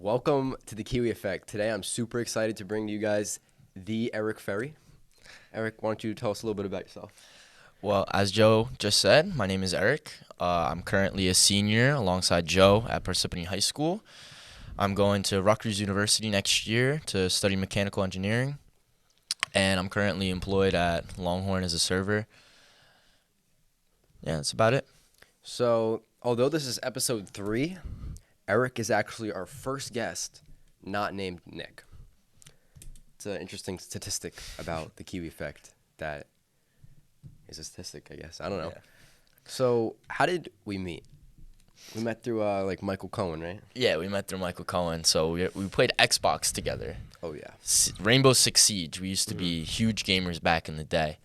Welcome to the Kiwi Effect. Today I'm super excited to bring to you guys the Eric Ferri. Eric, why don't you tell us a little bit about yourself? Well, as Joe just said, my name is Eric. I'm currently a senior alongside Joe at Parsippany High School. I'm going to Rutgers University next year to study mechanical engineering, and I'm currently employed at Longhorn as a server. Yeah, that's about it. So, although this is episode 3, Eric is actually our first guest not named Nick. It's an interesting statistic about the Kiwi Effect that is a statistic, I guess. I don't know. Yeah. So, how did we meet? We met through Michael Cohen, right? Yeah, we met through Michael Cohen, so we played Xbox together. Oh, yeah. Rainbow Six Siege. We used to be huge gamers back in the day.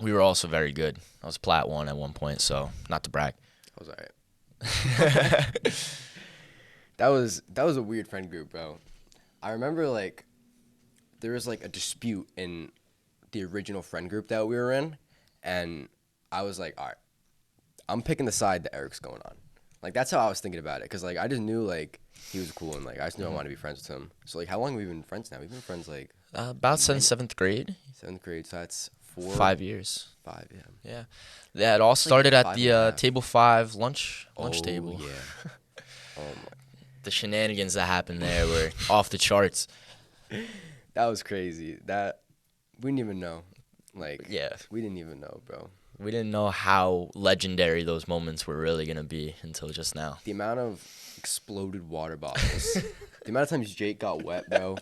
We were also very good. I was Plat 1 at one point, so not to brag. I was all right. That was a weird friend group, bro. I remember there was a dispute in the original friend group that we were in, and I was like, all right, I'm picking the side that Eric's going on. That's how I was thinking about it, because I just knew he was cool, and I just knew I wanted to be friends with him. So how long have we been friends now? We've been friends about since 7th grade. 7th grade, so that's 5 years. 5, yeah. Yeah. Yeah, it all started at five the and a half. table 5 lunch table. Yeah. Oh my. The shenanigans that happened there were off the charts. That was crazy. That we didn't even know. Yeah. We didn't even know, bro. We didn't know how legendary those moments were really going to be until just now. The amount of exploded water bottles. The amount of times Jake got wet, bro.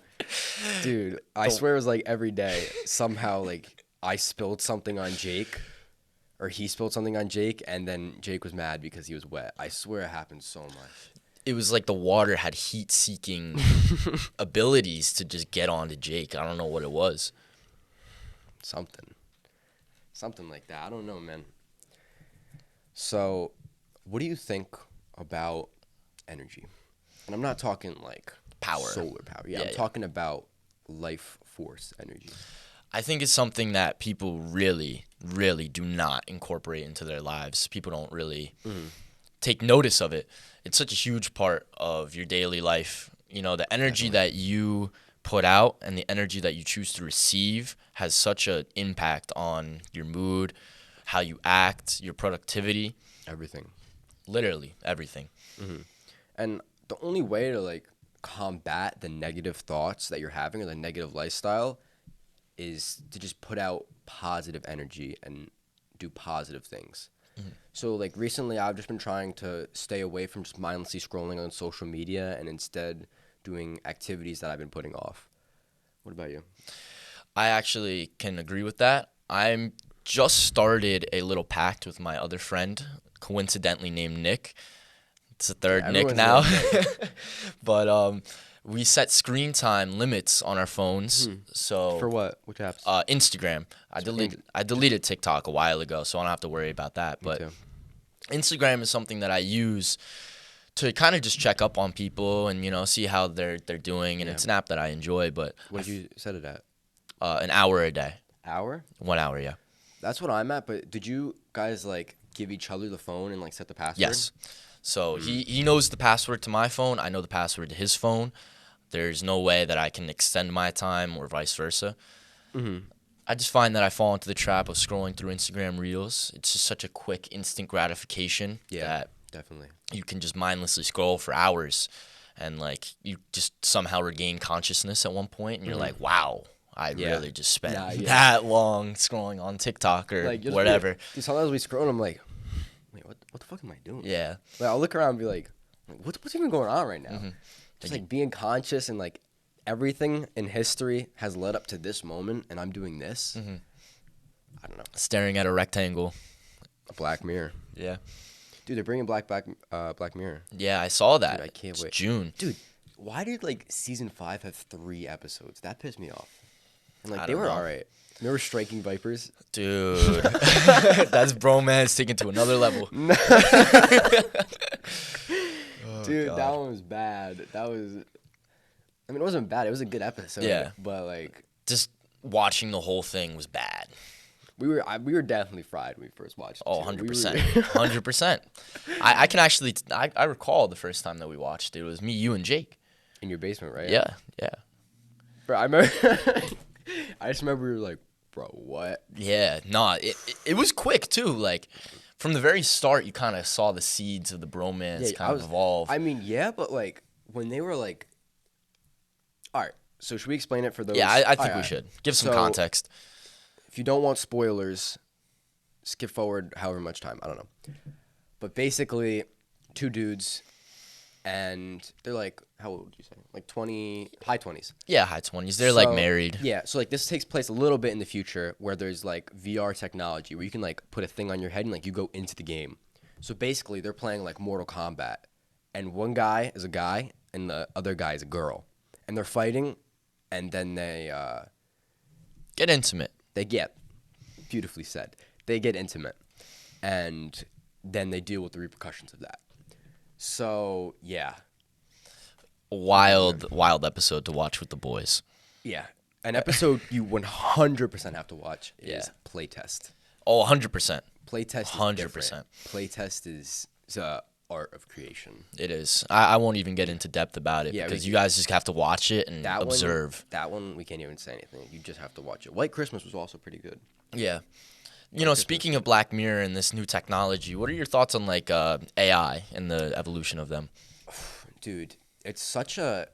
Dude, I swear it was every day. Somehow, I spilled something on Jake, or he spilled something on Jake, and then Jake was mad because he was wet. I swear it happened so much. It was like the water had heat-seeking abilities to just get onto Jake. I don't know what it was. Something like that. I don't know, man. So, what do you think about energy? And I'm not talking Power. solar power. Yeah, Yeah, I'm yeah. talking about life force energy. I think it's something that people really, really do not incorporate into their lives. People don't really take notice of it. It's such a huge part of your daily life. You know, the energy that you put out and the energy that you choose to receive has such an impact on your mood, how you act, your productivity. Everything. Literally everything. And the only way to combat the negative thoughts that you're having or the negative lifestyle is to just put out positive energy and do positive things. So recently I've just been trying to stay away from just mindlessly scrolling on social media and instead doing activities that I've been putting off. What about you? I actually can agree with that. I'm just started a little pact with my other friend, coincidentally named Nick. It's the third Nick everyone's now. named But we set screen time limits on our phones. So For what? Which apps? Instagram. I deleted TikTok a while ago, so I don't have to worry about that. Me But too. Instagram is something that I use to kind of just check up on people and see how they're doing. And it's an app that I enjoy. But What did you set it at? an hour a day, Hour? 1 hour, yeah. That's what I'm at, but did you guys give each other the phone and set the password? Yes. So he knows the password to my phone. I know the password to his phone. There's no way that I can extend my time or vice versa. I just find that I fall into the trap of scrolling through Instagram Reels. It's just such a quick, instant gratification that Definitely. you can just mindlessly scroll for hours. And, you just somehow regain consciousness at one point. And you're like, wow, I really just spent that long scrolling on TikTok or whatever. Dude, sometimes we scroll and I'm like, wait, what the fuck am I doing? Yeah. I'll look around and be like what's even going on right now? Just being conscious and everything in history has led up to this moment and I'm doing this. I don't know. Staring at a rectangle. A Black Mirror. Yeah. Dude, they're bringing Black Mirror. Yeah, I saw that. Dude, I can't It's wait. June. Dude, why did season 5 have 3 episodes? That pissed me off. And I they don't were know. alright. Remember Striking Vipers? Dude. That's bromance taken to another level. Dude, God. that one was bad. It wasn't bad. It was a good episode. Yeah. But Just watching the whole thing was bad. We were definitely fried when we first watched it. Oh, too. 100%. 100%. I can actually, I recall the first time that we watched it. It was me, you, and Jake. In your basement, right? Yeah, yeah. Bro, I remember. I just remember we were like, bro, what? Yeah, nah, it was quick, too. Like, from the very start, you kind of saw the seeds of the bromance kind of evolve. I mean, yeah, but like, when they were like, all right, so should we explain it for those? Yeah, I think All we right. should. Give some So, context. If you don't want spoilers, skip forward however much time. I don't know. But basically, two dudes, and they're like, how old would you say? Like 20, high 20s. Yeah, high 20s. They're, like, married. Yeah, so, like, this takes place a little bit in the future where there's, like, VR technology where you can, like, put a thing on your head and, like, you go into the game. So, basically, they're playing, like, Mortal Kombat. And one guy is a guy, and the other guy is a girl. And they're fighting, and then they Get intimate. They get, beautifully said, they get intimate, and then they deal with the repercussions of that. So, yeah. Wild episode to watch with the boys. Yeah. An episode you 100% have to watch is Yeah. Playtest. Oh, 100%. Playtest is 100%. different. Playtest is the art of creation. It is. I won't even get into depth about it because you guys just have to watch it and observe. That one, we can't even say anything. You just have to watch it. White Christmas was also pretty good. Yeah. You know, speaking of Black Mirror and this new technology, what are your thoughts on, like, AI and the evolution of them? Dude, it's such a,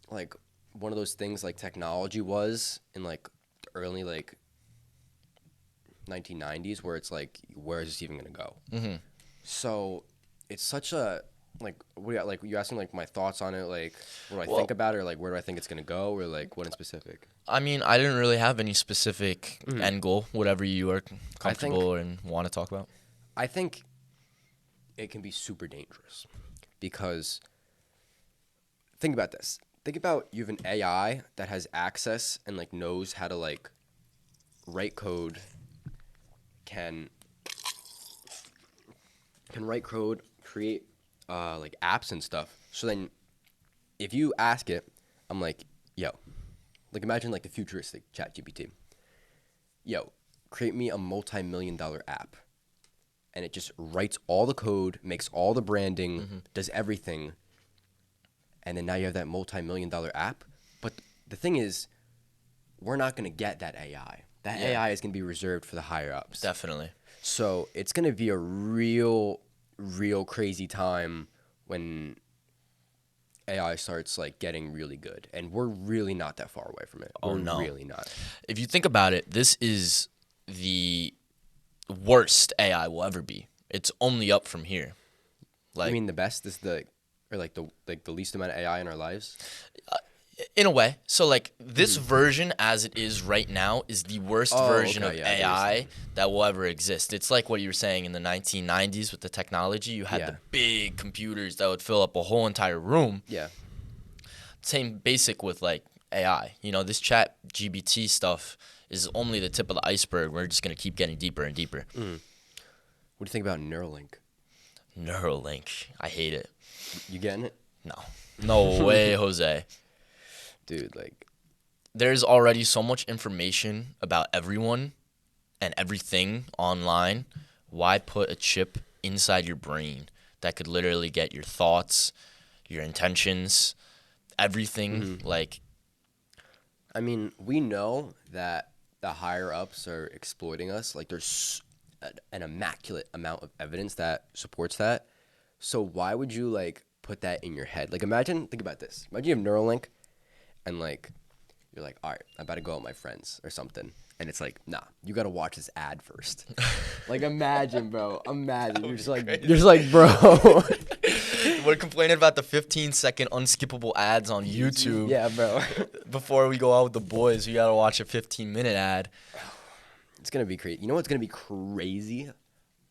like, one of those things like technology was in, like, the early, like, 1990s where it's like, where is this even going to go? Mm-hmm. So it's such a, like, like, you asking, like, my thoughts on it, like, what do I think about it, or, like, where do I think it's going to go, or, like, what in specific? I mean, I didn't really have any specific end goal, whatever you are comfortable and want to talk about. I think it can be super dangerous because think about this. Think about you have an AI that has access and, like, knows how to, like, write code, can write code, create, like, apps and stuff. So then if you ask it, I'm like, yo, like, imagine, like, the futuristic ChatGPT. Yo, create me a multi-million-dollar app. And it just writes all the code, makes all the branding, does everything. And then now you have that multi-million-dollar app. But the thing is, we're not going to get that AI. That AI is going to be reserved for the higher-ups. Definitely. So it's going to be a real crazy time when AI starts, like, getting really good. And we're really not that far away from it. Oh, we're no. really not. If you think about it, this is the worst AI will ever be. It's only up from here. Like, I mean, the best is the least amount of AI in our lives? in a way. So, like, this version as it is right now is the worst version of AI that will ever exist. It's like what you were saying in the 1990s with the technology. You had the big computers that would fill up a whole entire room. Yeah. Same basic with, like, AI. You know, this chat GBT stuff is only the tip of the iceberg. We're just going to keep getting deeper and deeper. What do you think about Neuralink? Neuralink. I hate it. You getting it? No. No way, Jose. Dude, like, there's already so much information about everyone and everything online. Why put a chip inside your brain that could literally get your thoughts, your intentions, everything? Like, I mean, we know that the higher ups are exploiting us. Like, there's an immaculate amount of evidence that supports that. So why would you, like, put that in your head? Like, think about this. Imagine you have Neuralink and, like, you're like, all right, I'm about to go out with my friends or something. And it's like, nah, you got to watch this ad first. Like, imagine, bro. Imagine. You're just like, bro. we're complaining about the 15-second unskippable ads on YouTube. Yeah, bro. Before we go out with the boys, we got to watch a 15-minute ad. It's going to be crazy. You know what's going to be crazy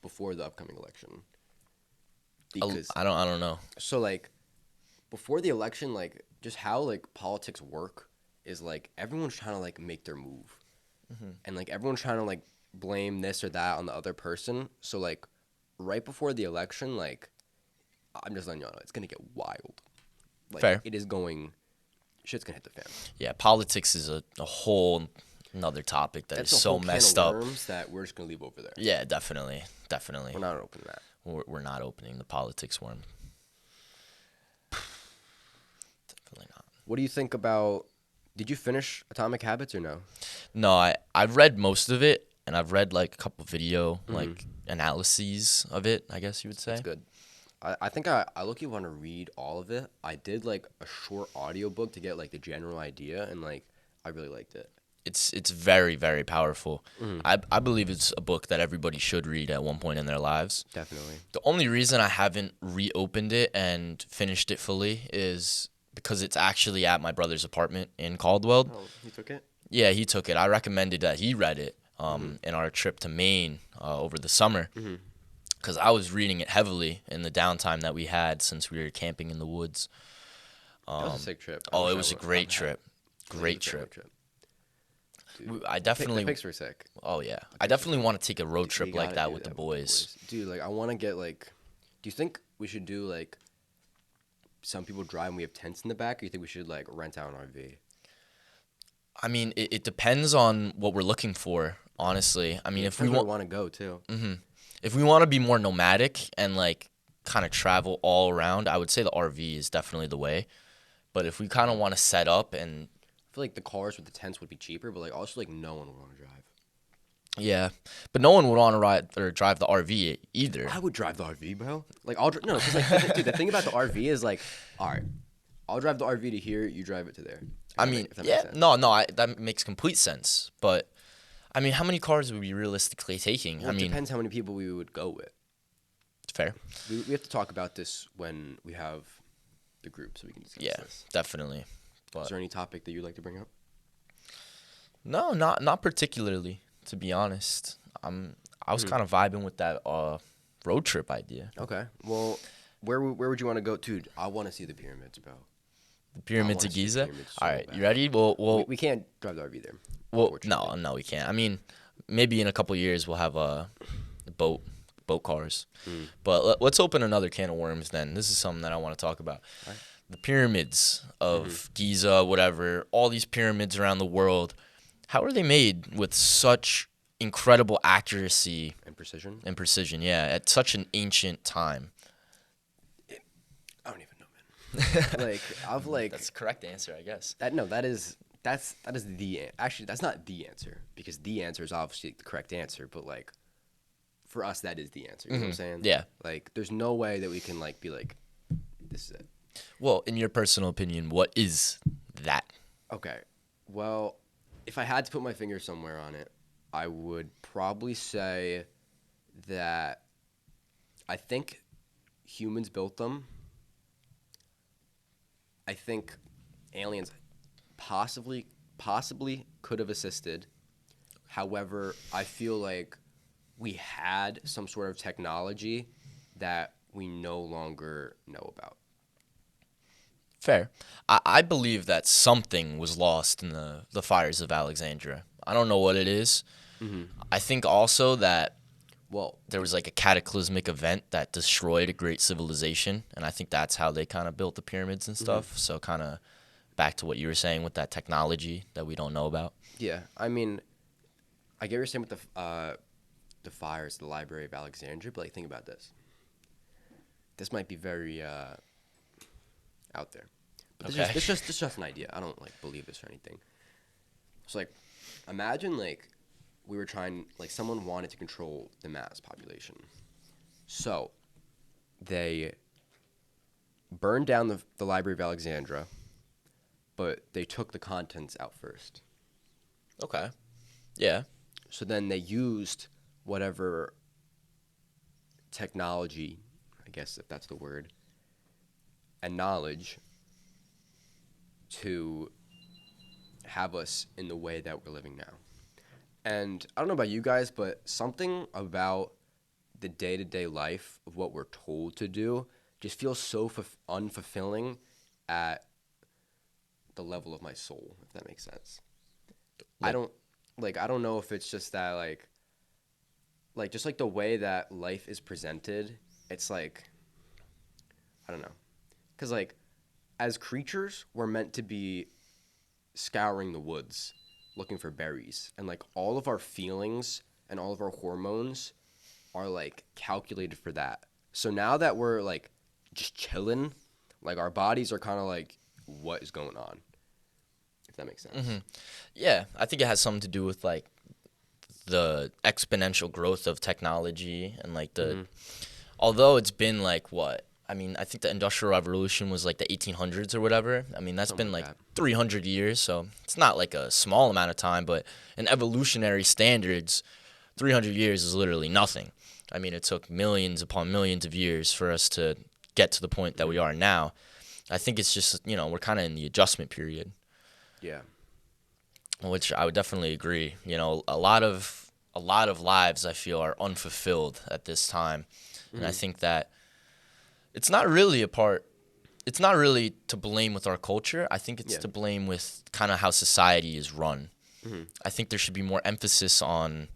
before the upcoming election? Because I don't know. So, like, before the election, like, just how, like, politics work is, like, everyone's trying to, like, make their move. And, like, everyone's trying to, like, blame this or that on the other person. So, like, right before the election, like, I'm just letting you know, it's going to get wild. Like, Fair. It is going, shit's going to hit the fan. Yeah, politics is a whole another topic that That's is a so whole can messed of up. worms that we're just gonna leave over there. Yeah, definitely. Definitely. We're not opening that. We're not opening the politics worm. Definitely not. What do you think about? Did you finish Atomic Habits or no? No, I've read most of it, and I've read like a couple video like analyses of it, I guess you would say. That's good. I think I look-y want to read all of it. I did like a short audiobook to get like the general idea, and like I really liked it. It's very, very powerful. I believe it's a book that everybody should read at one point in their lives. Definitely. The only reason I haven't reopened it and finished it fully is because it's actually at my brother's apartment in Caldwell. Oh, you took it? Yeah, he took it. I recommended that he read it in our trip to Maine over the summer because I was reading it heavily in the downtime that we had since we were camping in the woods. That was a sick trip. Oh, it was a great trip. Great trip. Dude, I definitely. the pics were sick. Oh yeah, I definitely want to take a road trip We like gotta that do with the boys. Dude, like I want to get like. Do you think we should do like? Some people drive and we have tents in the back, or you think we should like rent out an RV? I mean, it depends on what we're looking for. Honestly, I mean, if we want to go too. if we want to be more nomadic and like kind of travel all around, I would say the RV is definitely the way. But if we kind of want to set up and I feel like the cars with the tents would be cheaper, but like also like no one would want to drive. yeah, but no one would want to ride or drive the RV either. I would drive the RV, bro. Like I'll no, because like dude, the thing about the RV is like, all right, I'll drive the RV to here, you drive it to there. I mean, yeah, no, that makes complete sense. But I mean, how many cars would we realistically taking? Well, I it mean, depends how many people we would go with. fair. We have to talk about this when we have the group, so we can discuss Yeah, this. definitely. Is But there any topic that you'd like to bring up? no, not particularly. To be honest, I was kind of vibing with that road trip idea. Okay. Well, where would you want to go to? I want to see the pyramids, bro. The pyramids wanna of see the Giza. pyramids so All right, bad. you ready? Well, We can't drive the RV there. well, unfortunately. no, we can't. I mean, maybe in a couple years we'll have boat cars. But let's open another can of worms then. This is something that I want to talk about. Alright. The pyramids of Giza, whatever, all these pyramids around the world. How are they made with such incredible accuracy And precision? and precision? Yeah, at such an ancient time. I don't even know, man. like I've like That's the correct answer, I guess. that's actually that's not the answer because the answer is obviously the correct answer, but like for us that is the answer. You know what I'm saying? Yeah. Like there's no way that we can like be like this is it. Well, in your personal opinion, what is that? Okay. Well, if I had to put my finger somewhere on it, I would probably say that I think humans built them. I think aliens possibly could have assisted. However, I feel like we had some sort of technology that we no longer know about. Fair. I believe that something was lost in the fires of Alexandria. I don't know what it is. I think also that Well, there was like a cataclysmic event that destroyed a great civilization, and I think that's how they kind of built the pyramids and stuff. So kind of back to what you were saying with that technology that we don't know about. yeah, I mean, I get what you're saying with the fires, the Library of Alexandria, but like think about this. This might be very out there, but Okay. this is just an idea. I don't like believe this or anything. So like, imagine like we were trying like someone wanted to control the mass population, so they burned down the Library of Alexandria, but they took the contents out first. Okay. Yeah. So then they used whatever technology, I guess if that's the word, and knowledge to have us in the way that we're living now. And I don't know about you guys, but something about the day-to-day life of what we're told to do just feels so unfulfilling at the level of my soul, if that makes sense. I don't know if it's just that like just like the way that life is presented, it's like I don't know. Cuz like as creatures, we're meant to be scouring the woods looking for berries, and like all of our feelings and all of our hormones are like calculated for that. So now that we're like just chilling, like our bodies are kind of like, what is going on? If that makes sense. Mm-hmm. Yeah, I think it has something to do with like the exponential growth of technology and like the although it's been like what I mean, I think the Industrial Revolution was like the 1800s or whatever. I mean, that's Something been like like that. 300 years, so it's not like a small amount of time, but in evolutionary standards, 300 years is literally nothing. I mean, it took millions upon millions of years for us to get to the point that we are now. I think it's just, we're kind of in the adjustment period, Yeah. which I would definitely agree. A lot of lives I feel are unfulfilled at this time, and I think that it's not really to blame with our culture. I think it's Yeah. to blame with kind of how society is run. I think there should be more emphasis on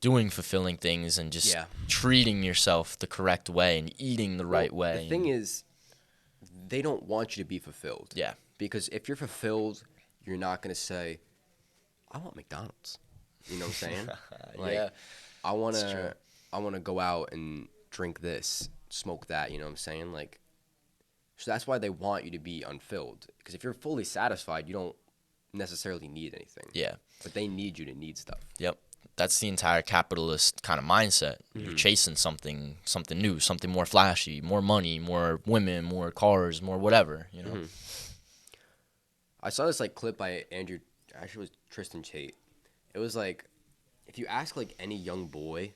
doing fulfilling things and just Yeah. treating yourself the correct way and eating the right way. The thing is, they don't want you to be fulfilled. Yeah. Because if you're fulfilled, you're not gonna say, "I want McDonald's." You know what I'm saying? Like, Yeah, I it's true. wanna go out and drink this, smoke that. You know what I'm saying? Like, so that's why they want you to be unfilled. Because if you're fully satisfied, you don't necessarily need anything. Yeah. But they need you to need stuff. Yep. That's the entire capitalist kind of mindset. You're chasing something new, something more flashy, more money, more women, more cars, more whatever. I saw this like clip by Andrew. Actually, it was Tristan Tate. It was like, if you ask like any young boy,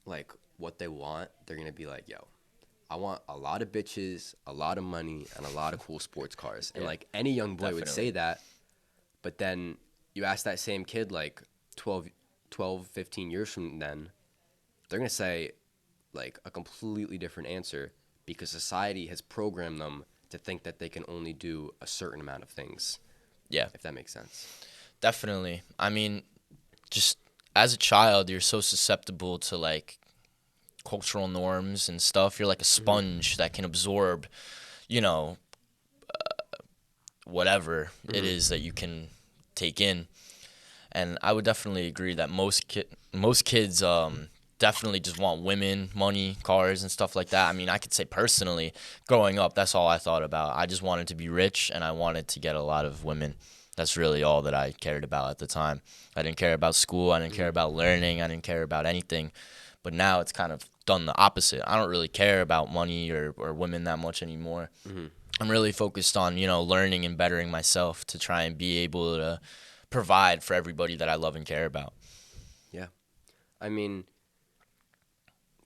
like what they want, they're gonna be like, "Yo, I want a lot of bitches, a lot of money, and a lot of cool sports cars." And Yeah, like any young boy would definitely. say that, but then you ask that same kid like 12, 15 years from then, they're gonna say like a completely different answer because society has programmed them to think that they can only do a certain amount of things. Yeah, If that makes sense. definitely. I mean, just as a child, you're so susceptible to like cultural norms and stuff. You're like a sponge that can absorb, you know, whatever it is that you can take in. And I would definitely agree that most kids definitely just want women, money, cars, and stuff like that. I mean, I could say personally, growing up, that's all I thought about. I just wanted to be rich, and I wanted to get a lot of women. That's really all that I cared about at the time. I didn't care about school. I didn't care about learning. I didn't care about anything. But now it's kind of done the opposite. I don't really care about money or women that much anymore. I'm really focused on, learning and bettering myself to try and be able to provide for everybody that I love and care about. Yeah. I mean,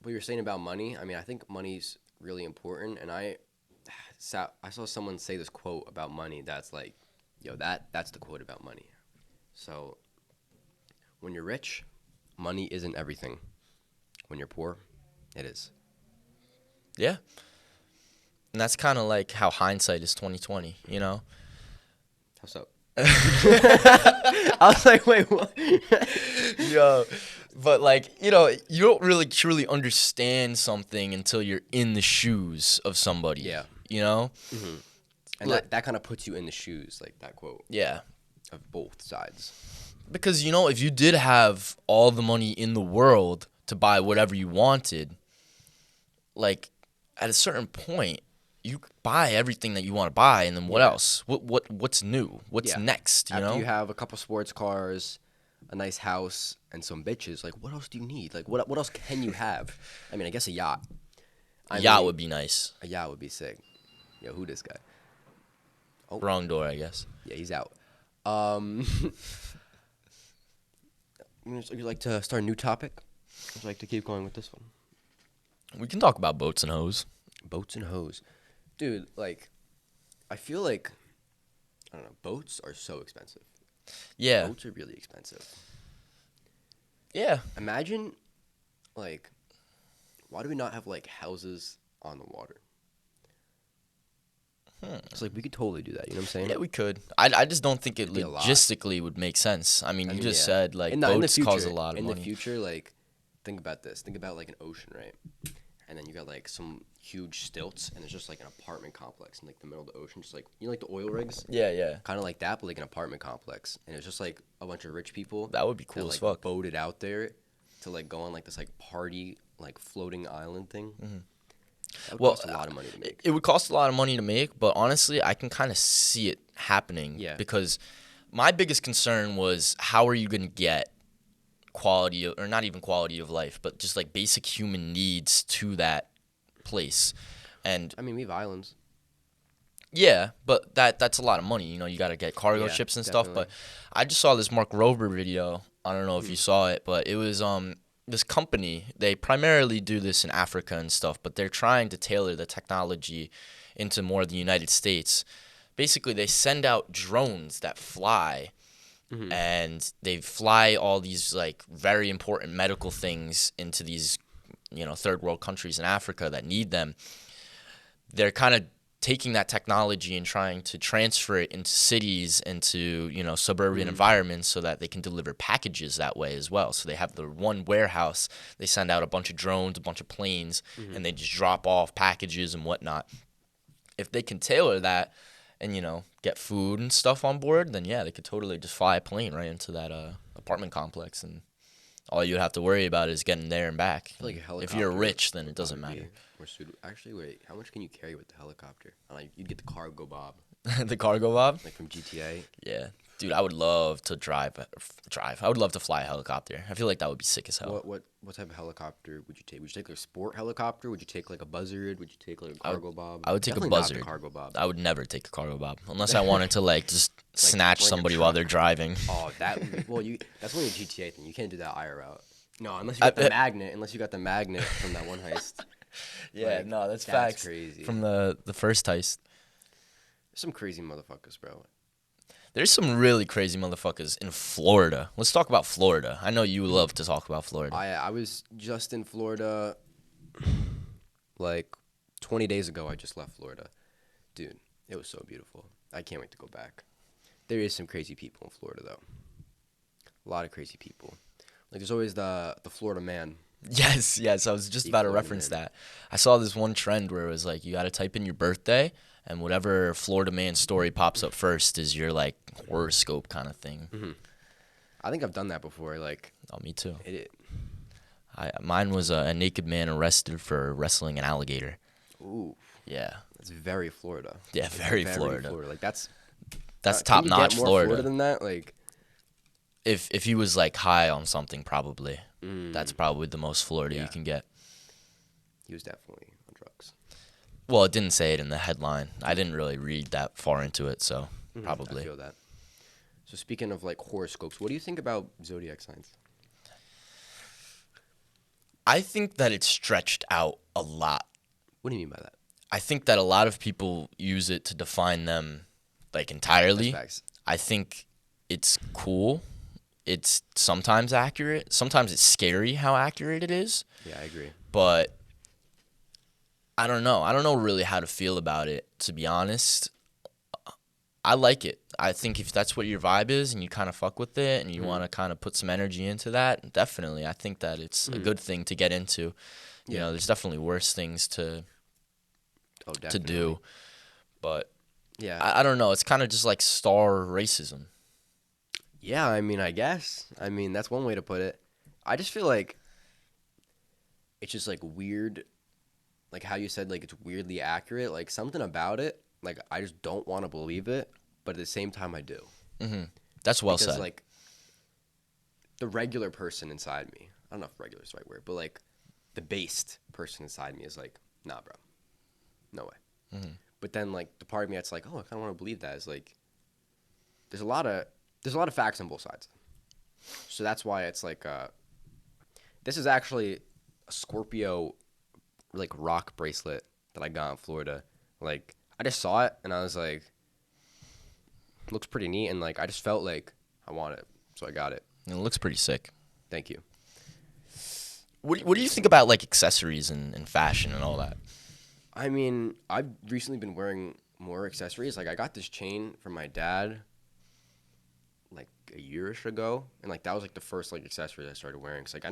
what you're saying about money, I mean, I think money's really important. And I saw someone say this quote about money that's like, yo, that's the quote about money. So when you're rich, money isn't everything. When you're poor, it is. Yeah. And that's kind of like how hindsight is 2020, How's up? I was like, wait, what? Yo, but like, you don't really truly understand something until you're in the shoes of somebody. Yeah. And Look- that kind of puts you in the shoes, like that quote, Yeah. of both sides. Because, if you did have all the money in the world to buy whatever you wanted, like at a certain point, you could buy everything that you want to buy, and then what Yeah. else? What's new? What's Yeah. next? After you have a couple sports cars, a nice house, and some bitches, like what else do you need? Like what else can you have? I mean, I guess a yacht. Yacht would be nice. A yacht would be sick. Yo, who this guy? Oh. Wrong door, I guess. Yeah, he's out. Would you like to start a new topic? Would you like to keep going with this one? We can talk about boats and hoes. Boats and hoes. Dude, like, I feel like, I don't know, boats are so expensive. Yeah. Boats are really expensive. Yeah. Imagine, like, why do we not have, like, houses on the water? It's like, we could totally do that, you know what I'm saying? Yeah, we could. I just don't think it It'd be a lot. logistically would make sense. I mean, you just yeah. said, like, In the boats cause a future- lot of in money. the future, like, think about this. Think about, like, an ocean, right? and then you got like some huge stilts, and it's just like an apartment complex in like the middle of the ocean, just like like the oil rigs, Yeah. kind of like that, but like an apartment complex, and it's just like a bunch of rich people That would be cool that as like fuck. boated out there to like go on like this like party like floating island thing. That would cost a lot of money to make. It would cost a lot of money to make, but honestly, I can kind of see it happening. Yeah. Because my biggest concern was how are you going to get quality or not even quality of life, but just like basic human needs to that place. And I mean, we have islands. yeah, but that's a lot of money. You got to get cargo Yeah, ships and definitely. stuff. But I just saw this Mark Rober video. I don't know if you saw it, but it was this company. They primarily do this in Africa and stuff, but they're trying to tailor the technology into more of the United States. Basically, they send out drones that fly, and they fly all these like very important medical things into these third world countries in Africa that need them. They're kind of taking that technology and trying to transfer it into cities, into suburban environments, so that they can deliver packages that way as well. So they have the one warehouse, they send out a bunch of drones, a bunch of planes, and they just drop off packages and whatnot. If they can tailor that and get food and stuff on board, then yeah, they could totally just fly a plane right into that apartment complex, and all you'd have to worry about is getting there and back. I feel like a if helicopter you're rich, then it would doesn't probably matter. be more suitable. Actually, wait, how much can you carry with the helicopter? You'd get the cargo bob, The cargo bob? like from GTA. Yeah. Dude, I would love to drive. I would love to fly a helicopter. I feel like that would be sick as hell. What type of helicopter would you take? Would you take like a sport helicopter? Would you take like a buzzard? Would you take like a cargo bob? I would take Definitely a not the buzzard. cargo bob. I would never take a cargo bob unless I wanted to like just snatch bring a somebody while truck. they're driving. Oh, that would be, well, that's only a GTA thing. You can't do that IRL. No, unless you got the magnet. Unless you got the magnet from that one heist. Yeah, Like, no, that's that's facts. crazy. From the first heist. Some crazy motherfuckers, bro. There's some really crazy motherfuckers in Florida. Let's talk about Florida. I know you love to talk about Florida. I was just in Florida like 20 days ago. I just left Florida. Dude, it was so beautiful. I can't wait to go back. There is some crazy people in Florida, though. A lot of crazy people. Like, there's always the Florida man. Yes. I was just about to Florida reference man. that. I saw this one trend where it was like you got to type in your birthday, and whatever Florida man story pops up first is your like horoscope kind of thing. I think I've done that before. Like, Oh, me too. Mine Mine was a naked man arrested for wrestling an alligator. ooh, Yeah. that's very Florida. Yeah, very Florida. Like, that's That's can top you notch get more Florida. than that. Like, If he was like high on something, probably. That's probably the most Florida Yeah. you can get. he was definitely on drugs. Well, it didn't say it in the headline. I didn't really read that far into it, so I probably. feel that. So speaking of like horoscopes, what do you think about zodiac signs? I think that it's stretched out a lot. What do you mean by that? I think that a lot of people use it to define them like entirely. That's facts. I think it's cool. It's sometimes accurate. Sometimes it's scary how accurate it is. Yeah, I agree. But I don't know. I don't know really how to feel about it, to be honest. I like it. I think if that's what your vibe is and you kind of fuck with it and you want to kind of put some energy into that, definitely. I think that it's a good thing to get into. You know, there's definitely worse things to do. But Yeah. I don't know. It's kind of just like star racism. Yeah, I mean, I guess. I mean, that's one way to put it. I just feel like it's just like weird, like how you said, like it's weirdly accurate. Like something about it, like I just don't want to believe it, but at the same time I do. That's well Because said. like the regular person inside me, I don't know if regular is the right word, but like the based person inside me is like, nah, bro, no way. But then like the part of me that's like, oh, I kind of want to believe that is like, there's a lot of facts on both sides. So that's why it's like, this is actually a Scorpio like rock bracelet that I got in Florida. Like I just saw it and I was like, looks pretty neat, and like I just felt like I want it, so I got it. It looks pretty sick. Thank you. What do you think about like accessories and fashion and all that? I mean, I've recently been wearing more accessories. Like I got this chain from my dad like a year-ish ago, and like that was like the first like accessory I started wearing. Cause like I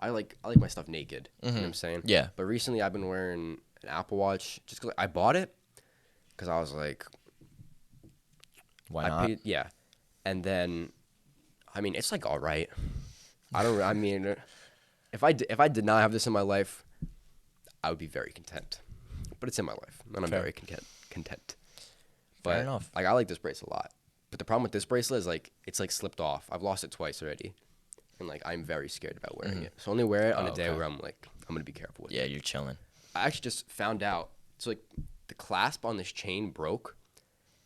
I like my stuff naked. You know what I'm saying? Yeah. But recently I've been wearing an Apple Watch just because I bought it because I was like, Why not? Yeah. And then, I mean, it's like all right. I mean, if I did not have this in my life, I would be very content. But it's in my life, and I'm Fair. very content. But Fair enough. like I like this bracelet a lot. But the problem with this bracelet is like it's like slipped off. I've lost it twice already. And like I'm very scared about wearing it. So only wear it on a day where I'm like I'm gonna be careful with it. Yeah, you're chilling. I actually just found out. So like the clasp on this chain broke,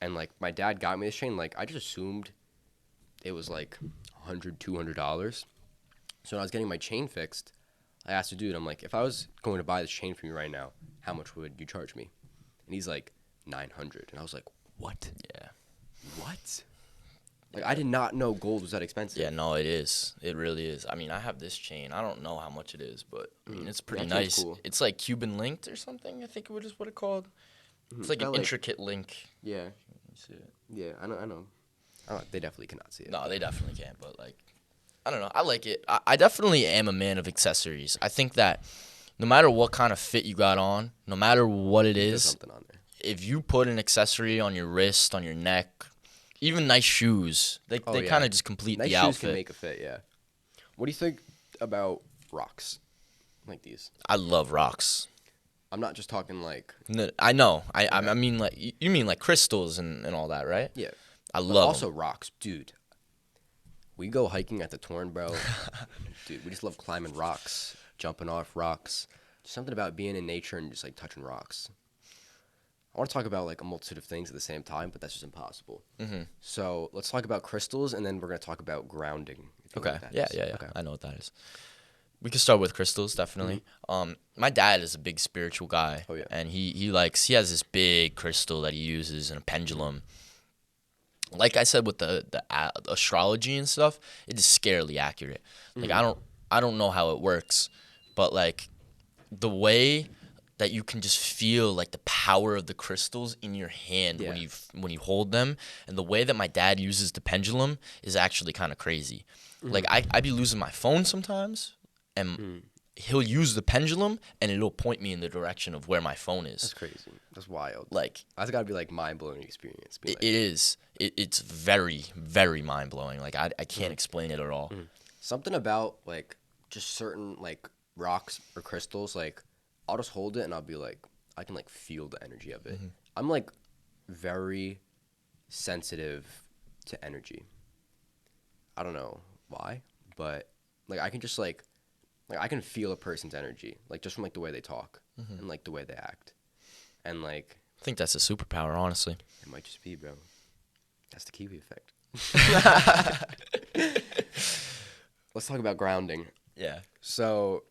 and like my dad got me this chain. Like I just assumed it was like $100-$200. So when I was getting my chain fixed, I asked the dude, I'm like, if I was going to buy this chain from you right now, how much would you charge me? And he's like, $900. And I was like, what? Yeah. What? Like I did not know gold was that expensive. Yeah, no, it is. It really is. I mean, I have this chain. I don't know how much it is, but I mean, it's pretty That chain's nice. cool. It's like Cuban linked or something. I think it is what it's called. It's like Got, an like- intricate link. Yeah. You see it? Yeah, I know. They definitely cannot see it. No, they definitely can't. But like, I don't know. I like it. I definitely am a man of accessories. I think that no matter what kind of fit you got on, no matter what it There's is, something on there. if you put an accessory on your wrist, on your neck, even nice shoes, they Oh, yeah. kind of just complete Nice the shoes outfit. can make a fit, yeah. What do you think about rocks like these? I love rocks. I'm not just talking like No, I know. I mean like you mean like crystals and all that, right? yeah. I But love also 'em. rocks, dude. We go hiking at the Torn, bro. Dude, we just love climbing rocks, jumping off rocks. Something about being in nature and just like touching rocks. I want to talk about like a multitude of things at the same time, but that's just impossible. So let's talk about crystals, and then we're gonna talk about grounding. if you know Okay. what that Yeah, is. yeah, yeah. Okay. I know what that is. We could start with crystals, definitely. My dad is a big spiritual guy. Oh, yeah. And he has this big crystal that he uses and a pendulum. Like I said with the astrology and stuff, it is scarily accurate. Like I don't know how it works, but like the way that you can just feel like the power of the crystals in your hand Yeah. when you hold them, and the way that my dad uses the pendulum is actually kind of crazy. Like I be losing my phone sometimes, and he'll use the pendulum and it'll point me in the direction of where my phone is. That's crazy. That's wild. Like That's gotta be like mind blowing experience. Be it like, is. It's very, very mind blowing. Like I can't explain it at all. something about like just certain like rocks or crystals, like I'll just hold it and I'll be like, I can like feel the energy of it. I'm like very sensitive to energy. I don't know why, but like I can just like I can feel a person's energy, like just from like the way they talk and like the way they act, and like I think that's a superpower, honestly. it might just be, bro. That's the Kiwi effect. Let's talk about grounding. Yeah. So,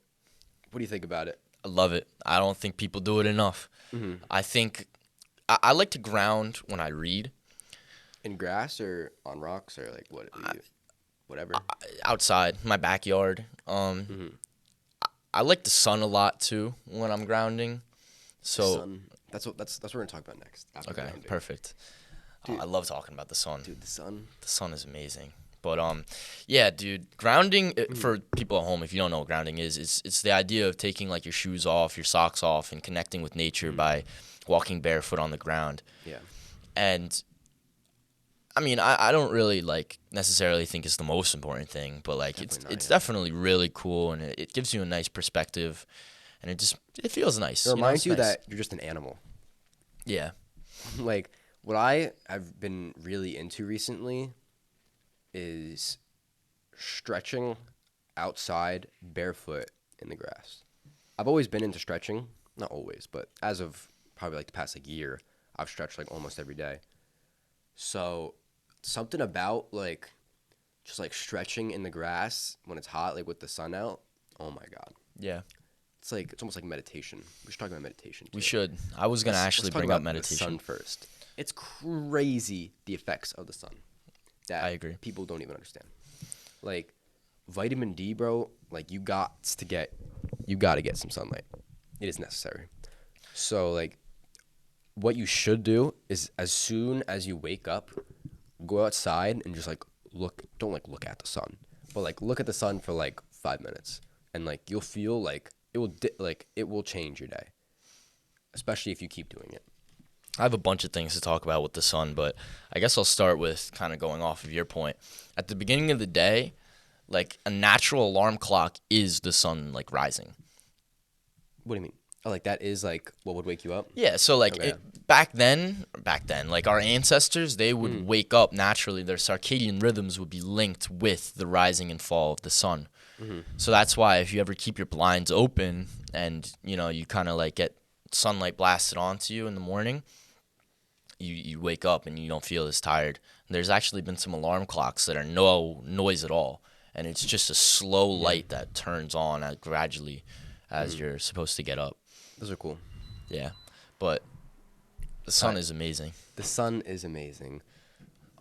what do you think about it? I love it. I don't think people do it enough. I think I like to ground when I read. In grass or on rocks or like whatever. Outside my backyard. I like the sun a lot too when I'm grounding. So Sun. That's what we're gonna talk about next. After okay, grounding. perfect. Dude. I love talking about the sun. Dude, the sun. The sun is amazing. But yeah, dude, grounding for people at home, if you don't know what grounding is, it's the idea of taking like your shoes off, your socks off, and connecting with nature by walking barefoot on the ground. Yeah. And I mean, I don't really like necessarily think it's the most important thing, but like Definitely not, it's yeah. definitely really cool, and it gives you a nice perspective, and it feels nice. It know, reminds it's you nice. that you're just an animal. Yeah. Like what I have been really into recently is stretching outside barefoot in the grass. I've always been into stretching, not always, but as of probably like the past like year, I've stretched like almost every day. So something about like just like stretching in the grass when it's hot, like with the sun out. Oh my God. Yeah. It's almost like meditation. We should talk about meditation. We too. should. I was gonna Let's actually talk bring up about the meditation. sun first. It's crazy the effects of the sun that I agree. people don't even understand. Like vitamin D, bro. Like you got to get some sunlight. It is necessary. So like, what you should do is as soon as you wake up, go outside and just like look. Don't like look at the sun, but like look at the sun for like 5 minutes. and like you'll feel like it will change your day, especially if you keep doing it. I have a bunch of things to talk about with the sun, but I guess I'll start with kind of going off of your point. At the beginning of the day, like a natural alarm clock is the sun like rising. What do you mean? Oh, like that is like what would wake you up? Yeah, so like Okay. back then, like our ancestors, they would wake up naturally. Their circadian rhythms would be linked with the rising and fall of the sun. So that's why if you ever keep your blinds open and you kind of like get sunlight blasted onto you in the morning, you wake up and you don't feel as tired. There's actually been some alarm clocks that are no noise at all, and it's just a slow light that turns on gradually as you're supposed to get up. Those are cool. Yeah, but the sun is amazing. The sun is amazing.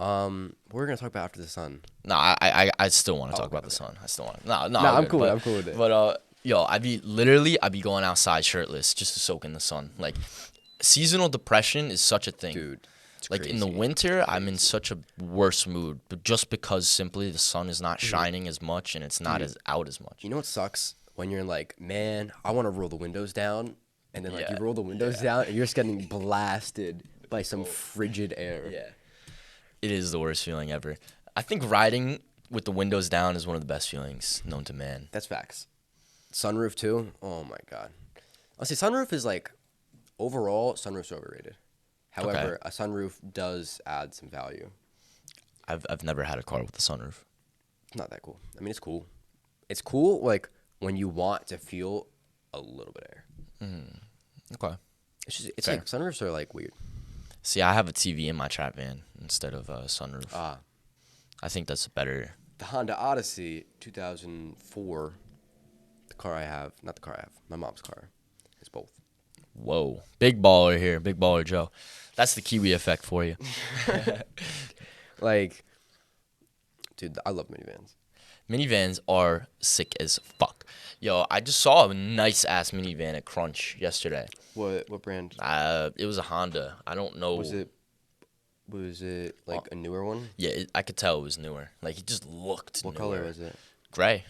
We're gonna talk about after the sun. No, I still want to talk about the sun. I still want. No, I'm cool. I'm cool with it. But yo, I'd be going outside shirtless just to soak in the sun. Like, seasonal depression is such a thing. Dude, it's like crazy. in the winter, I'm in such a worse mood, but just because simply the sun is not shining as much and it's not as out as much. You know what sucks? When you're like, man, I want to roll the windows down, and then like you roll the windows down, and you're just getting blasted by some frigid air. Yeah. It is the worst feeling ever. I think riding with the windows down is one of the best feelings known to man. That's facts. Sunroof too. Oh my god. I'll say sunroof is like overall sunroof's overrated. However, a sunroof does add some value. I've never had a car with a sunroof. It's not that cool. I mean, it's cool. It's cool like when you want to feel a little bit of air. Okay. It's like sunroofs are like weird. See, I have a TV in my trap van instead of a sunroof. Ah. I think that's better. The Honda Odyssey 2004, not the car I have, my mom's car. It's both. Whoa. Big baller here. Big baller Joe. That's the Kiwi effect for you. Like, dude, I love minivans. Minivans are sick as fuck. Yo, I just saw a nice-ass minivan at Crunch yesterday. What brand? It was a Honda. I don't know. Was it like a newer one? Yeah, I could tell it was newer. Like, it just looked What newer. color was it? Gray.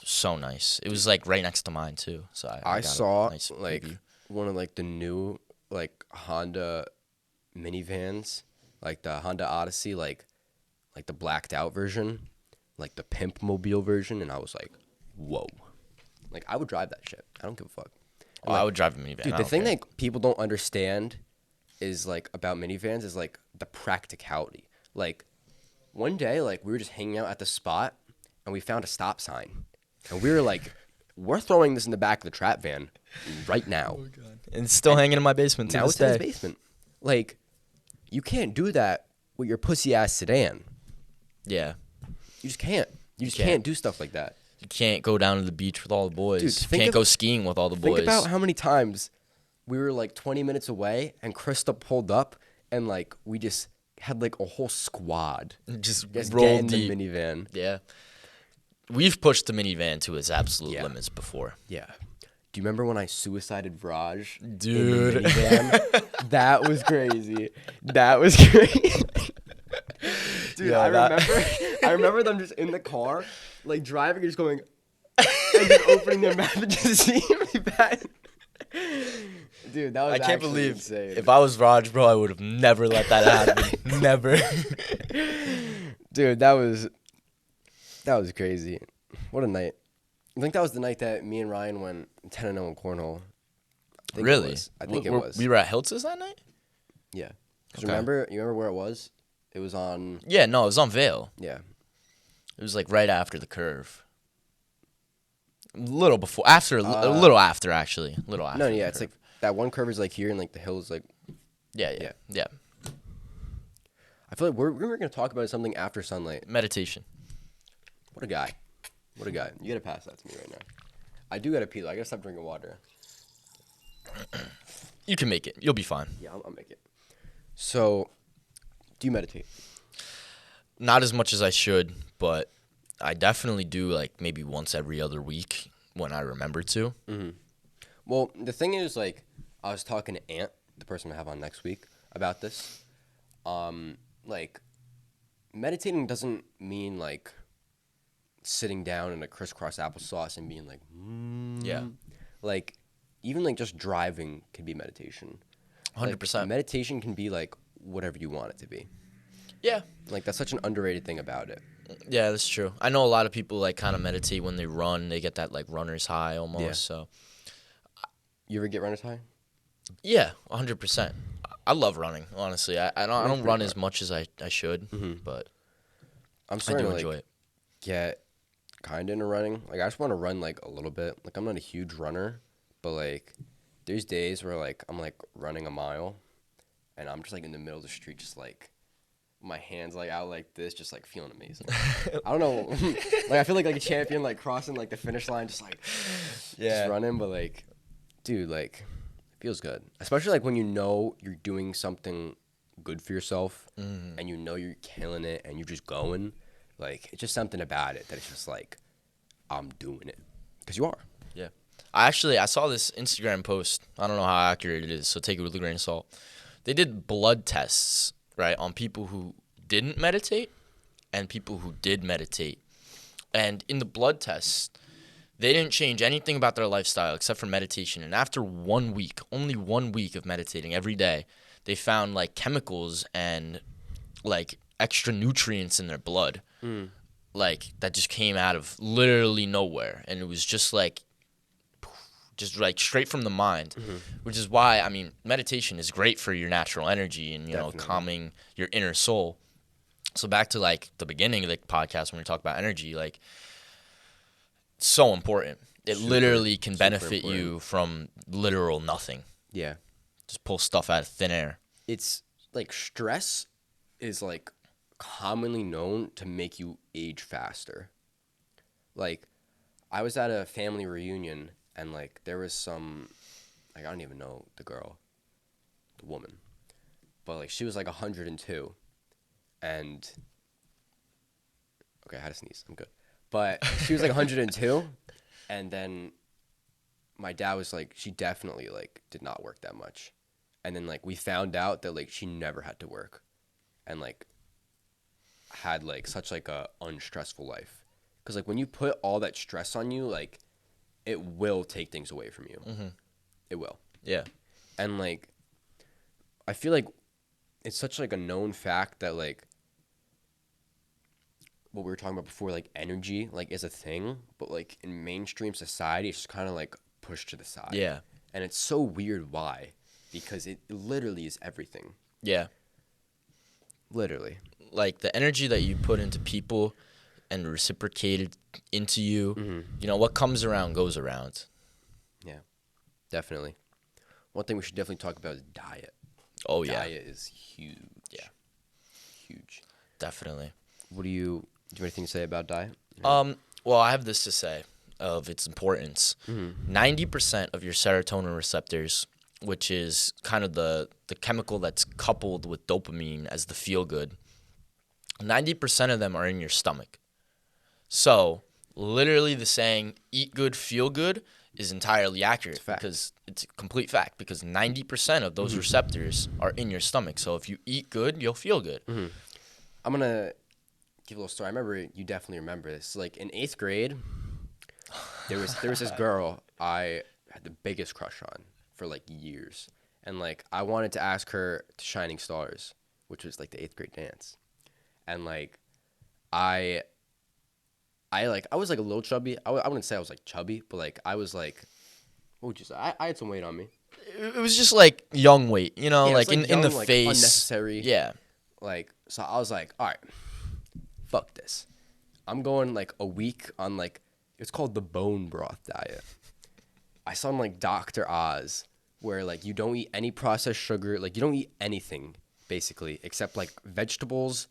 So nice. It was like right next to mine too. So I got saw a nice like preview. one of like the new like Honda minivans, like the Honda Odyssey, like the blacked out version, like the pimp mobile version, and I was like, whoa. Like I would drive that shit. I don't give a fuck. Oh, I would drive a minivan. Dude, the thing that people don't understand is like about minivans is like the practicality. Like one day, like we were just hanging out at the spot and we found a stop sign. And we were like, we're throwing this in the back of the trap van right now. Oh, God. And it's still hanging in my basement to Now this it's in his day. basement. Like, you can't do that with your pussy ass sedan. Yeah. You just can't. You just can't do stuff like that. You can't go down to the beach with all the boys. Dude, You can't go skiing with all the boys. Think about how many times we were like 20 minutes away and Krista pulled up and like we just had like a whole squad just get roll in deep. the minivan. Yeah. We've pushed the minivan to its absolute Yeah. limits before. Yeah. Do you remember when I suicided Raj? Dude. In the minivan? That was crazy. That was crazy. Dude, Yeah, I remember them just in the car, like driving and just going, and just opening their mouth and just seeing me back. Dude, that was I can't actually believe insane. if I was Raj, bro, I would have never let that happen. Never. Dude, that was crazy. What a night. I think that was the night that me and Ryan went 10-0 in cornhole. Really? I think it was. We were at Hiltz's that night? Yeah. Because Okay. you remember where it was? It was on, Yeah, no, it was on Vale. yeah. It was like right after the curve. A little before, a little after actually. A little after. No, the yeah, it's curve. like that one curve is like here and like the hills like, Yeah. I feel like we're going to talk about something after sunlight. Meditation. What a guy. What a guy. You got to pass that to me right now. I do got to pee though. I got to stop drinking water. You can make it. You'll be fine. Yeah, I'll make it. So, do you meditate? Not as much as I should, but I definitely do like maybe once every other week when I remember to. Well, the thing is, like, I was talking to Ant, the person I have on next week, about this. Like, meditating doesn't mean, like, sitting down in a crisscross applesauce and being like, Yeah. like even like just driving can be meditation. 100%. Like, meditation can be like whatever you want it to be. Yeah. Like that's such an underrated thing about it. Yeah, that's true. I know a lot of people like kind of meditate when they run. They get that like runner's high almost. Yeah. So You ever get runner's high? yeah, 100%. I love running. Honestly, I don't run pretty as much as I should, but I'm I starting do to enjoy like it. get kind of into running. Like I just want to run like a little bit. Like I'm not a huge runner, but like there's days where like I'm like running a mile, and I'm just like in the middle of the street, just like my hands like out like this, just like feeling amazing. I don't know, like I feel like a champion, like crossing like the finish line, just like just running. But like, dude, like it feels good, especially like when you know you're doing something good for yourself, and you know you're killing it, and you're just going. Like it's just something about it that it's just like I'm doing it because you are. Yeah. I saw this Instagram post. I don't know how accurate it is, so take it with a grain of salt. They did blood tests, right, on people who didn't meditate and people who did meditate. And in the blood tests, they didn't change anything about their lifestyle except for meditation. And after 1 week, only 1 week of meditating every day, they found like chemicals and like extra nutrients in their blood, like that just came out of literally nowhere. And it was just like straight from the mind, which is why, I mean, meditation is great for your natural energy and, you know, calming your inner soul. So back to like the beginning of the podcast when we talk about energy, like it's so important. It literally can benefit you from literal nothing. Yeah. Just pull stuff out of thin air. It's like stress is like commonly known to make you age faster. Like I was at a family reunion and like there was some, like I don't even know the woman, but like she was like 102, and okay, I had to sneeze, I'm good, but she was like 102, and then my dad was like, she definitely like did not work that much, and then like we found out that like she never had to work, and like had like such like a unstressful life, because like when you put all that stress on you, like it will take things away from you. It will. Yeah. And like I feel like it's such like a known fact that like what we were talking about before, like energy like is a thing, but like in mainstream society it's just kind of like pushed to the side. Yeah. And it's so weird why, because it literally is everything. Yeah. Literally. Like the energy that you put into people and reciprocated into you, you know, what comes around goes around. Yeah, definitely. One thing we should definitely talk about is diet. Oh, yeah. Diet is huge. Yeah. Huge. Definitely. Do you have anything to say about diet? Well, I have this to say of its importance. 90% of your serotonin receptors, which is kind of the chemical that's coupled with dopamine as the feel-good, 90% of them are in your stomach. So, literally the saying, eat good, feel good, is entirely accurate because it's a complete fact, because 90% of those receptors are in your stomach. So, if you eat good, you'll feel good. I'm going to give a little story. I remember, you definitely remember this. Like in 8th grade, there was this girl I had the biggest crush on for like years. And like I wanted to ask her to Shining Stars, which was like the 8th grade dance. And like I was like a little chubby. I wouldn't say I was like chubby, but like I was like, what would you say? I had some weight on me. It was just like young weight, you know, Yeah, like, young, in the like, face. Unnecessary. Yeah. Like, so I was like, all right, fuck this. I'm going like a week on like, it's called the bone broth diet. I saw on like Dr. Oz, where like you don't eat any processed sugar, like you don't eat anything basically except like vegetables,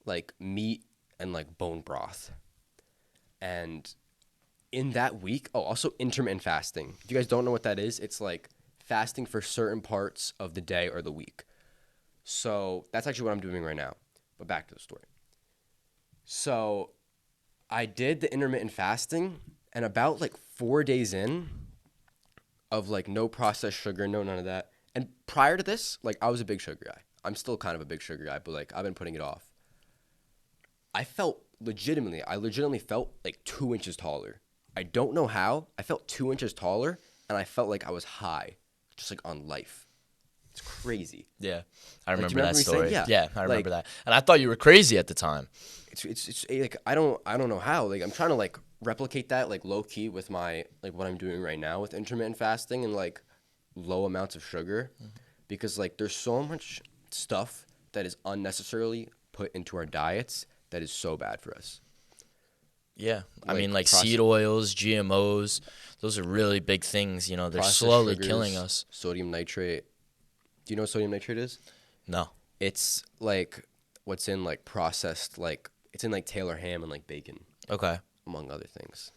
like meat, and like bone broth. And in that week, also intermittent fasting. If you guys don't know what that is, it's like fasting for certain parts of the day or the week. So that's actually what I'm doing right now. But back to the story. So I did the intermittent fasting, and about like 4 days in of like no processed sugar, no none of that. And prior to this, like I was a big sugar guy. I'm still kind of a big sugar guy, but like I've been putting it off. I felt legitimately felt like 2 inches taller. I don't know how. I felt 2 inches taller, and I felt like I was high, just like on life. It's crazy. Yeah, I do you remember that remember me saying- story. yeah, Yeah, I like- remember that. And I thought you were crazy at the time. It's like I don't know how. Like I'm trying to like replicate that like low key with my like what I'm doing right now with intermittent fasting and like low amounts of sugar, because like there's so much stuff that is unnecessarily put into our diets that is so bad for us. Yeah, I Like mean, like process- seed oils, GMOs, those are really big things. You know, they're Processed slowly sugars, killing us. Sodium nitrate. Do you know what sodium nitrate is? No. It's like what's in like processed like it's in like Taylor ham and like bacon, Okay. among other things.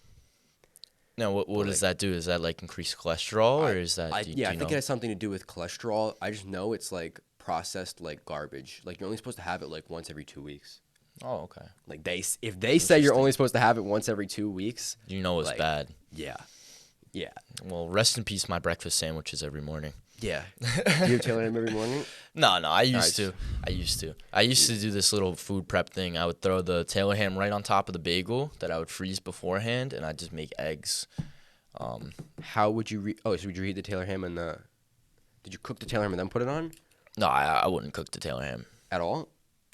Now, what does that do? Is that like increase cholesterol, or is that? I do think you know? it has something to do with cholesterol. I just know it's like processed like garbage. Like you're only supposed to have it like once every 2 weeks. Oh, okay. Like if they say you're only supposed to have it once every 2 weeks, You know it's like, bad. yeah, yeah, Well, rest in peace, my breakfast sandwiches every morning. yeah. Do you have Taylor ham every morning? No, I used Nice. to. I used to do this little food prep thing. I would throw the Taylor ham right on top of the bagel that I would freeze beforehand, and I'd just make eggs. How would you so would you heat the Taylor ham and did you cook the Taylor ham and then put it on No, I wouldn't cook the Taylor ham. at all?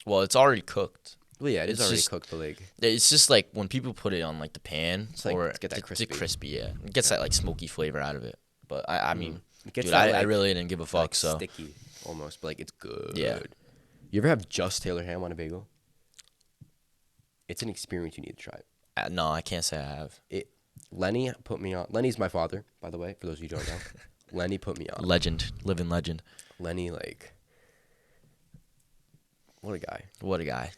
Well, it's already cooked. Well, yeah, it is It's already just- cooked, but like It's just like when people put it on like the pan like, or to get that it's crispy. yeah. It gets that like smoky flavor out of it. But I mean, It gets dude, that, I like- really didn't give a fuck. like So sticky almost, but like it's good. Yeah. You ever have just Taylor ham on a bagel? It's an experience you need to try. no, I can't say I have. Lenny put me on. Lenny's my father, by the way, for those of you who don't know. Lenny put me on. Legend, living legend. Lenny, like, what a guy. What a guy.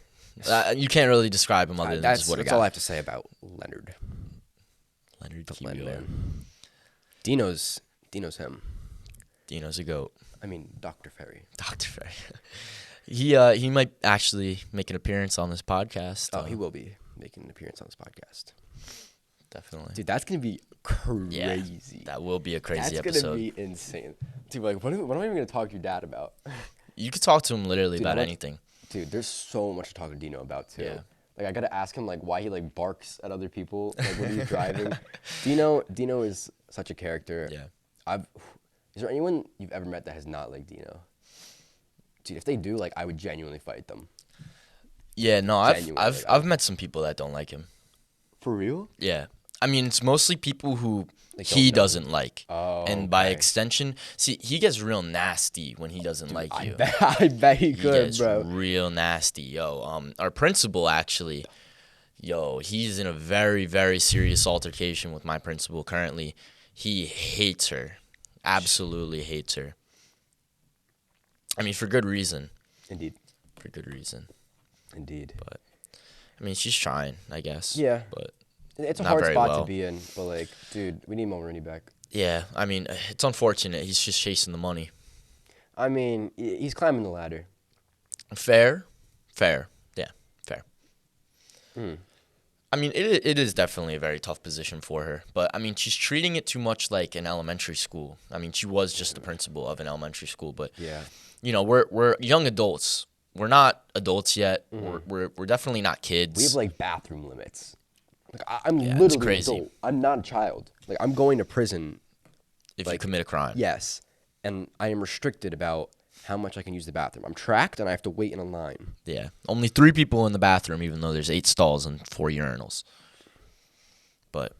You can't really describe him other than That's just what a that's guy. all I have to say about Leonard. Leonard The Kiwi. Len man. Dino's him. Dino's a goat. I mean, Dr. Ferri. Dr. Ferri. He might actually make an appearance on this podcast. Oh, he will be making an appearance on this podcast. Definitely. Dude, that's going to be crazy. Yeah, that will be a crazy That's episode. going to be insane. Dude, like, what am I even going to talk to your dad about? You could talk to him literally Dude, about like- anything. Dude, there's so much to talk to Dino about, too. Yeah. Like, I got to ask him, like, why he, like, barks at other people, like, when he's driving. Dino is such a character. Yeah. Is there anyone you've ever met that has not liked Dino? Dude, if they do, like, I would genuinely fight them. Yeah, no, Genuinely, I've met some people that don't like him. For real? Yeah. I mean, it's mostly people who Like, he don't know. doesn't like. Oh, and by okay. extension, see, he gets real nasty when he doesn't like you. I bet he He could, gets bro. real nasty, yo. Our principal actually, he's in a very, very serious altercation with my principal currently. He hates her, absolutely hates her. I mean, for good reason. Indeed. For good reason. Indeed. But I mean, she's trying, I guess. Yeah. But It's a Not hard very spot well. to be in, but, like, dude, we need Mulroney back. yeah, I mean, it's unfortunate. He's just chasing the money. I mean, he's climbing the ladder. Fair. Yeah, fair. Hmm. I mean, it is definitely a very tough position for her. But, I mean, she's treating it too much like an elementary school. I mean, she was just the principal of an elementary school. But, Yeah. we're young adults. We're not adults yet. We're definitely not kids. We have, like, bathroom limits. Like, I'm Yeah, it's literally crazy. an adult. I'm not a child. Like, I'm going to prison, if you like, commit a crime. yes, and I am restricted about how much I can use the bathroom. I'm tracked, and I have to wait in a line. Yeah. Only 3 people in the bathroom, even though there's 8 stalls and 4 urinals. But,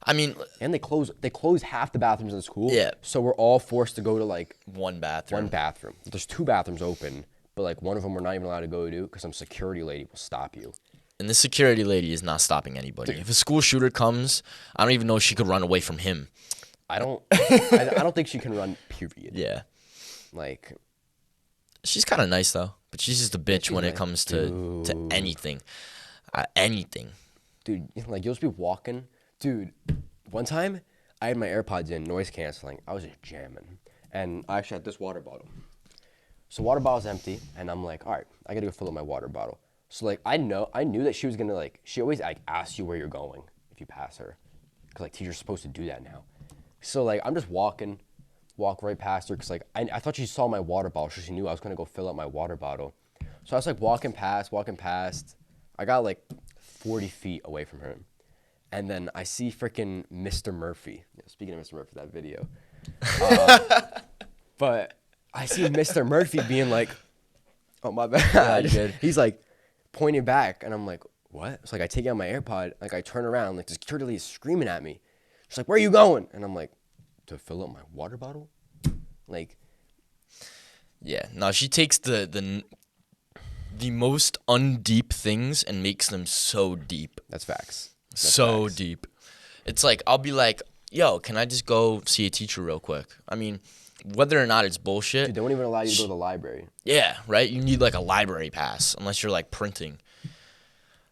I mean, And they close half the bathrooms in the school. Yeah. So we're all forced to go to, like, one bathroom. one bathroom. There's 2 bathrooms open, but, like, one of them we're not even allowed to go to because some security lady will stop you. And this security lady is not stopping anybody. If a school shooter comes, I don't even know if she could run away from him. I don't think she can run, period. Yeah. Like, She's kind of nice, though. But she's just a bitch she's when it nice. comes to anything. Anything. dude, like, you'll just be walking. Dude, one time, I had my AirPods in, noise canceling. I was just jamming. And I actually had this water bottle. So water bottle's empty, and I'm like, all right, I gotta go fill up my water bottle. So, like, I knew that she was gonna, like, she always, like, asks you where you're going if you pass her. Because, like, teachers are supposed to do that now. So, like, I'm just walk right past her, because, like, I thought she saw my water bottle, so she knew I was gonna go fill up my water bottle. So I was, like, walking past. I got, like, 40 feet away from her. And then I see freaking Mr. Murphy. Yeah, speaking of Mr. Murphy, that video. But I see Mr. Murphy being like, oh, my bad. Yeah, you good. He's like pointing back. And I'm like, what? It's like I take out my AirPod. Like I turn around. Like this turtle is screaming at me. She's like, where are you going? And I'm like, to fill up my water bottle? Like. Yeah. No, she takes the most undeep things and makes them so deep. That's facts. So deep. It's like, I'll be like, yo, can I just go see a teacher real quick? I mean, whether or not it's bullshit. Dude, they won't even allow you to go to the library. Yeah, right? You need like a library pass unless you're like printing.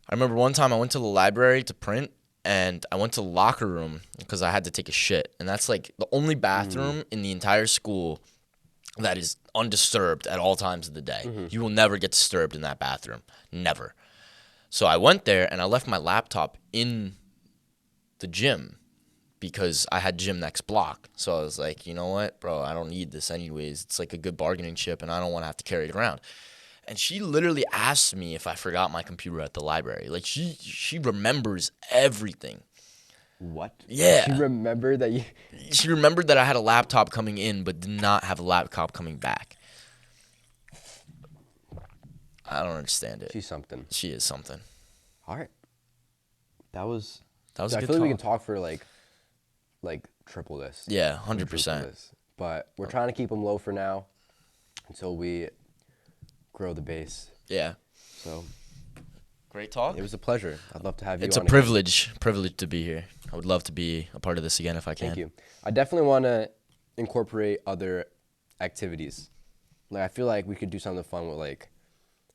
I remember one time I went to the library to print and I went to the locker room because I had to take a shit. And that's like the only bathroom in the entire school that is undisturbed at all times of the day. You will never get disturbed in that bathroom. Never. So I went there and I left my laptop in the gym because I had gym next block. So I was like, you know what, bro, I don't need this anyways. It's like a good bargaining chip and I don't want to have to carry it around. And she literally asked me if I forgot my computer at the library. Like she remembers everything. What? Yeah. She remembered that you... She remembered that I had a laptop coming in but did not have a laptop coming back. I don't understand it. She's something. She is something. All right. That was a I good feel talk. like we can talk for like triple this. Yeah, Triple 100%. this. But we're trying to keep them low for now until we grow the base. Yeah. So Great talk. it was a pleasure. I'd love to have you It's a on privilege to be here. I would love to be a part of this again if I can. Thank you. I definitely want to incorporate other activities. Like I feel like we could do something fun with like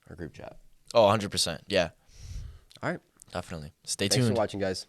our group chat. Oh, 100%. Yeah, All right. definitely. Stay Thanks tuned. for watching, guys.